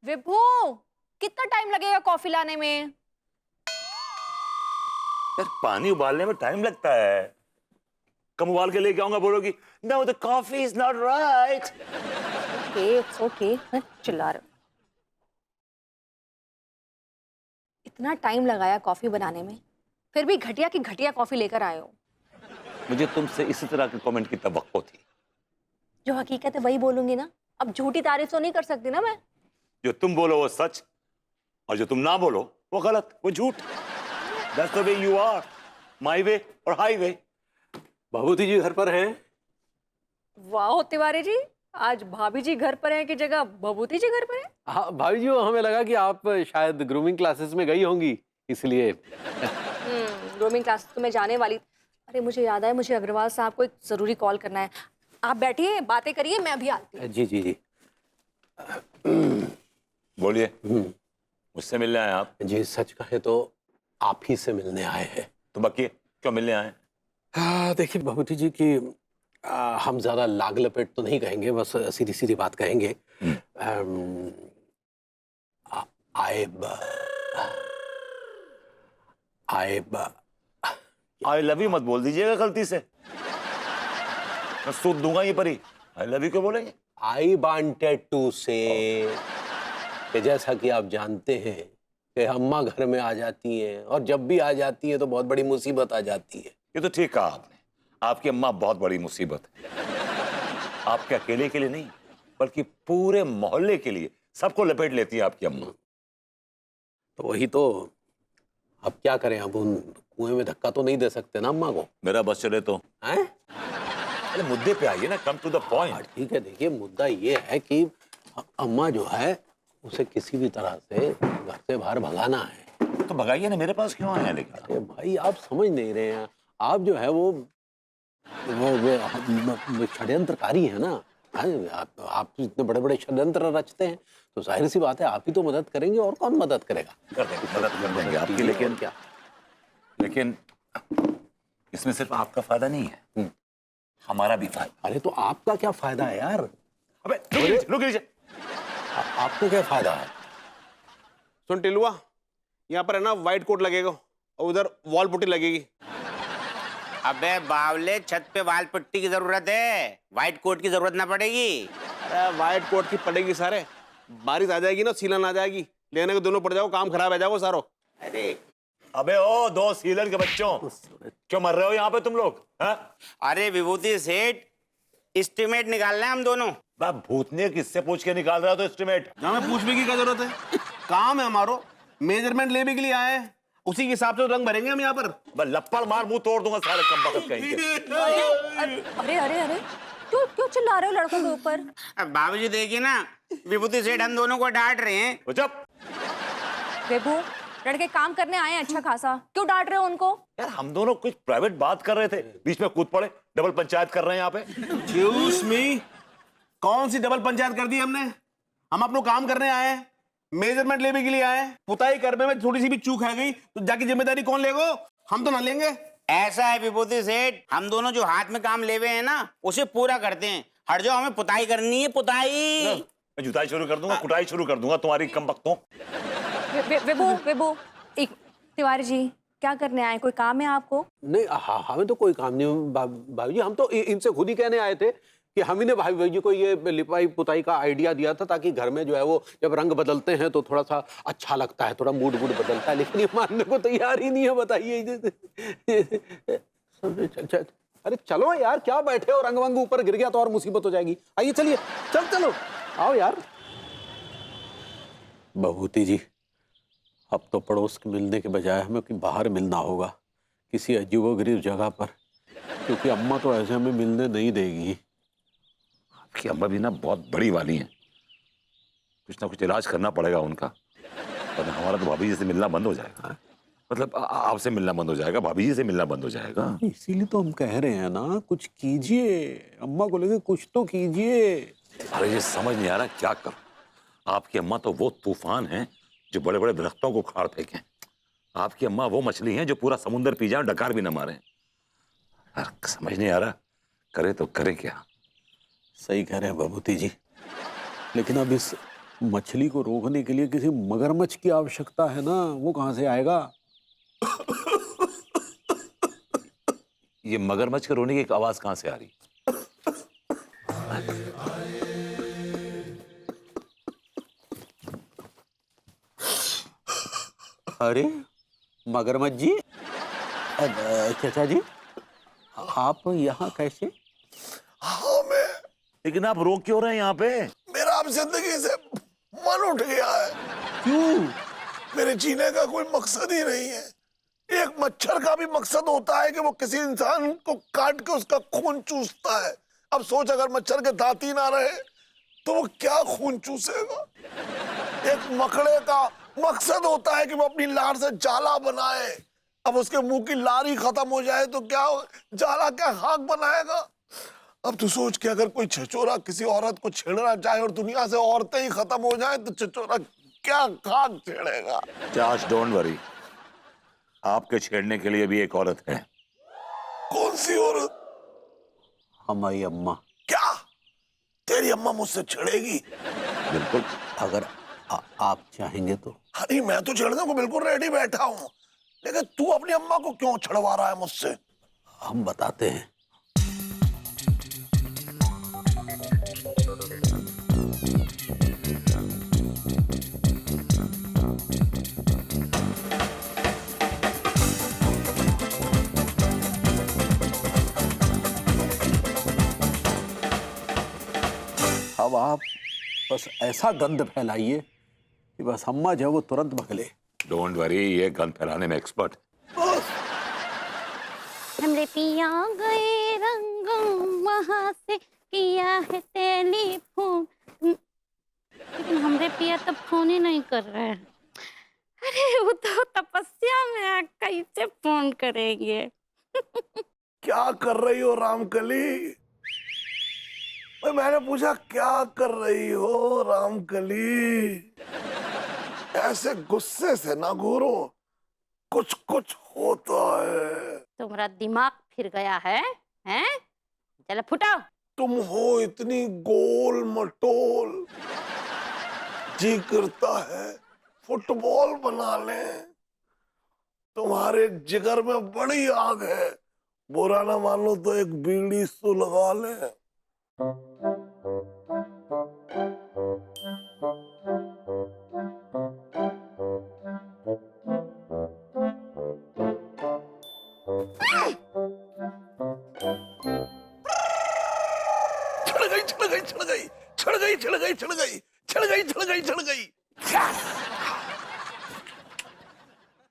विभू, कितना टाइम लगेगा कॉफी लाने में? यार पानी उबालने में टाइम लगता है। कम उबाल के लेके आऊंगा, बोलोगी no the coffee is not right. Okay, it's okay. मैं चिल्ला रहा हूँ। इतना टाइम लगाया कॉफी बनाने में, फिर भी घटिया की घटिया कॉफी लेकर आए हो। मुझे तुमसे इसी तरह के कमेंट की तवक्को थी। जो हकीकत है वही बोलूंगी ना। अब झूठी तारीफ तो नहीं कर सकती ना मैं। जो तुम बोलो वो सच, और जो तुम ना बोलो वो गलत, वो झूठ। That's the way you are, my way or highway. भभूति जी घर पर हैं? वाह तिवारी जी, आज भाभी जी घर पर हैं की जगह भभूति जी घर पर हैं। हाँ भाभी जी, वो हमें लगा कि आप शायद ग्रूमिंग क्लासेस में गई होंगी, इसलिए। ग्रूमिंग क्लास तो मैं जाने वाली। अरे मुझे याद आया, मुझे अग्रवाल साहब को एक जरूरी कॉल करना है। आप बैठिए, बातें करिए, मैं अभी आती हूँ। जी जी जी। बोलिए, मुझसे मिलने आए आप? जी सच कहे तो आप ही से मिलने आए हैं। तो बाकी क्यों मिलने आए? देखिए भभूति जी की हम ज्यादा लाग लपेट तो नहीं कहेंगे, बस सीधी सीधी बात कहेंगे। आई लव यू मत बोल दीजिएगा गलती से, मैं सूद दूंगा ये परी। आई लव यू क्यों बोलेंगे? आई वांटेड टू से कि जैसा कि आप जानते हैं कि अम्मा घर में आ जाती हैं, और जब भी आ जाती हैं तो बहुत बड़ी मुसीबत आ जाती है। ये तो ठीक कहा आपने, आपकी अम्मा बहुत बड़ी मुसीबत है। आपके अकेले के लिए नहीं, बल्कि पूरे मोहल्ले के लिए, सबको लपेट लेती है आपकी अम्मा। तो वही तो, अब क्या करें, अब उन कुएं में धक्का तो नहीं दे सकते ना अम्मा को। मेरा बस चले तो। हैं? अरे मुद्दे पे आइए ना, कम टू द पॉइंट। ठीक है, देखिए मुद्दा ये है कि अम्मा जो है उसे किसी भी तरह से घर से बाहर भगाना है। तो भगाइए ना, मेरे पास क्यों आए हैं लेकिन? अरे भाई आप समझ नहीं रहे हैं, आप जो है वो षड्यंत्रकारी है ना। आप इतने बड़े बड़े षड्यंत्र रचते हैं, तो जाहिर सी बात है आप ही तो मदद करेंगे, और कौन मदद करेगा। कर देंगे, मदद कर देंगे आपकी, लेकिन क्या, लेकिन इसमें सिर्फ आपका फायदा नहीं है, हमारा भी फायदा। अरे तो आपका क्या फायदा है यार? अबे रुक लीजिए। आपको क्या फायदा है? सुन टिलुआ, यहाँ पर है ना व्हाइट कोट लगेगा और उधर वॉल पुट्टी लगेगी। अबे बावले, छत पे वाल पट्टी की जरूरत है, व्हाइट कोट की जरूरत ना पड़ेगी। अरे व्हाइट कोट की पड़ेगी सारे, बारिश आ जाएगी ना, सीलन आ जाएगी, लेने को दोनों पड़ जाओ, काम खराब है जाओ सारो। अरे अबे ओ दो सीलन के बच्चों, क्यों मर रहे हो यहाँ पे तुम लोग? अरे विभूति सेठ, एस्टिमेट निकालना है हम दोनों। भूतने किससे पूछ के निकाल रहा हो तो एस्टिमेट? हमें पूछने की क्या जरूरत है, काम है हमारो, मेजरमेंट लेने के लिए आए हैं, उसी के हिसाब से रंग भरेंगे हम यहाँ पर। लप्पड़ मार मुंह तोड़ दूंगा सारे कमबख्त कहीं के। अरे अरे अरे, क्यों क्यों चिल्ला रहे हो लड़कों के ऊपर? अब बाबूजी देखिए ना, विभूति सेठ हम दोनों को डांट रहे हैं। चुप। विभू, लड़के काम करने आए हैं अच्छा खासा, क्यों डांट रहे हो उनको? यार हम दोनों कुछ प्राइवेट बात कर रहे थे, बीच में कूद पड़े, डबल पंचायत कर रहे हैं यहाँ पे। एक्सक्यूज मी, कौन सी डबल पंचायत कर दी हमने? हम अपना काम करने आए हैं, मेजरमेंट लेने के लिए आए हैं, पुताई करने में थोड़ी सी भी चूक है गई तो जाकी जिम्मेदारी कौन लेगा? हम तो ना लेंगे। ऐसा है विभूति सेठ, हम दोनों जो हाथ में काम ले हुए हैं ना, उसे पूरा करते हैं। हट जाओ, हमें पुताई करनी है, पुताई। मैं जुताई शुरू कर दूंगा, कुटाई शुरू कर दूंगा तुम्हारी कमबख्तों। विभू विभू, एक तिवारी जी क्या करने आए, कोई काम है आपको? नहीं, हमें तो कोई काम नहीं भाभी जी, हम तो इनसे खुद ही कहने आए थे कि हम ही ने भाई जी को ये लिपाई पुताई का आइडिया दिया था, ताकि घर में जो है वो जब रंग बदलते हैं तो थोड़ा सा अच्छा लगता है, थोड़ा मूड बदलता है, लेकिन ये मानने को तैयार ही नहीं है, बताइए। अरे चलो यार, क्या बैठे हो, रंग वंग ऊपर गिर गया तो और मुसीबत हो जाएगी। आइए चलिए, चलो आओ यार। भभूति जी, अब तो पड़ोस के मिलने के बजाय हमें कि बाहर मिलना होगा, किसी अजीबोगरीब जगह पर, क्योंकि अम्मा तो ऐसे हमें मिलने नहीं देगी। आपकी अम्मा भी ना बहुत बड़ी वाली हैं, कुछ ना कुछ इलाज करना पड़ेगा उनका, वरना हमारा तो भाभी जी से मिलना बंद हो जाएगा। मतलब आपसे मिलना बंद हो जाएगा, भाभी जी से मिलना बंद हो जाएगा। इसीलिए तो हम कह रहे हैं ना, कुछ कीजिए, अम्मा को लेके कुछ तो कीजिए। अरे ये समझ नहीं आ रहा क्या करूं। आपकी अम्मा तो वो तूफान है जो बड़े बड़े दरख्तों को उखाड़ फेंके, आपकी अम्मा वो मछली है जो पूरा समुंदर पी जाए, डकार भी न मारे। यार समझ नहीं आ रहा, करे तो करे क्या। सही कह रहे हैं भभूति जी, लेकिन अब इस मछली को रोकने के लिए किसी मगरमच्छ की आवश्यकता है ना, वो कहाँ से आएगा? ये मगरमच्छ के रोने की एक आवाज कहाँ से आ रही? अरे मगरमच्छ जी, चाचा जी, आप यहाँ कैसे? हाँ मैं, लेकिन आप रोक क्यों रहे हैं यहाँ पे? मेरा अब जिंदगी से मन उठ गया है। क्यों? मेरे जीने का कोई मकसद ही नहीं है। एक मच्छर का भी मकसद होता है कि वो किसी इंसान को काट के उसका खून चूसता है। अब सोच, अगर मच्छर के दांत ही ना रहे तो वो क्या खून चूसेगा। एक मकड़े का मकसद होता है कि वो अपनी लार से जाला बनाए। अब उसके मुंह की लार ही खत्म हो जाए तो क्या जाला क्या खाक बनाएगा। अब तू सोच कि अगर कोई छछोरा किसी औरत को छेड़ना चाहे और दुनिया से औरतें ही खत्म हो जाए तो छछोरा क्या खाक छेड़ेगा। चाच डोंट वरी, आपके छेड़ने के लिए भी एक औरत है। कौन सी औरत? हमारी अम्मा। क्या तेरी अम्मा मुझसे छेड़ेगी? बिल्कुल। अगर आप चाहेंगे तो। अरे मैं तो छेड़ने को बिल्कुल रेडी बैठा हूँ, लेकिन तू अपनी अम्मा को क्यों छड़वा रहा है मुझसे? हम बताते हैं। अब आप बस ऐसा गंध फैलाइए कि बस अम्मा जो है वो तुरंत भगले। डोंट वरी, ये गन फैलाने में एक्सपर्ट। हमरे पिया गए रंगों वहां से किया है टेलीफोन, लेकिन हमरे पिया तो फोन ही नहीं कर रहे हैं। अरे वो तो तपस्या में है, कैसे फोन करेंगे। क्या कर रही हो रामकली? मैंने पूछा क्या कर रही हो रामकली? ऐसे गुस्से से ना घूरो, कुछ कुछ होता है। तुम्हारा दिमाग फिर गया है, हैं? चलो फुटाओ। तुम हो इतनी गोल मटोल, जी करता है फुटबॉल बना लें। तुम्हारे जिगर में बड़ी आग है, बुरा ना मानो तो एक बीड़ी सुलगा लें। छिड़ गई छिड़ गई छिड़ गई छिड़ गई छिड़ गई छिड़ गई छिड़ गई छिड़ गई छिड़ गई।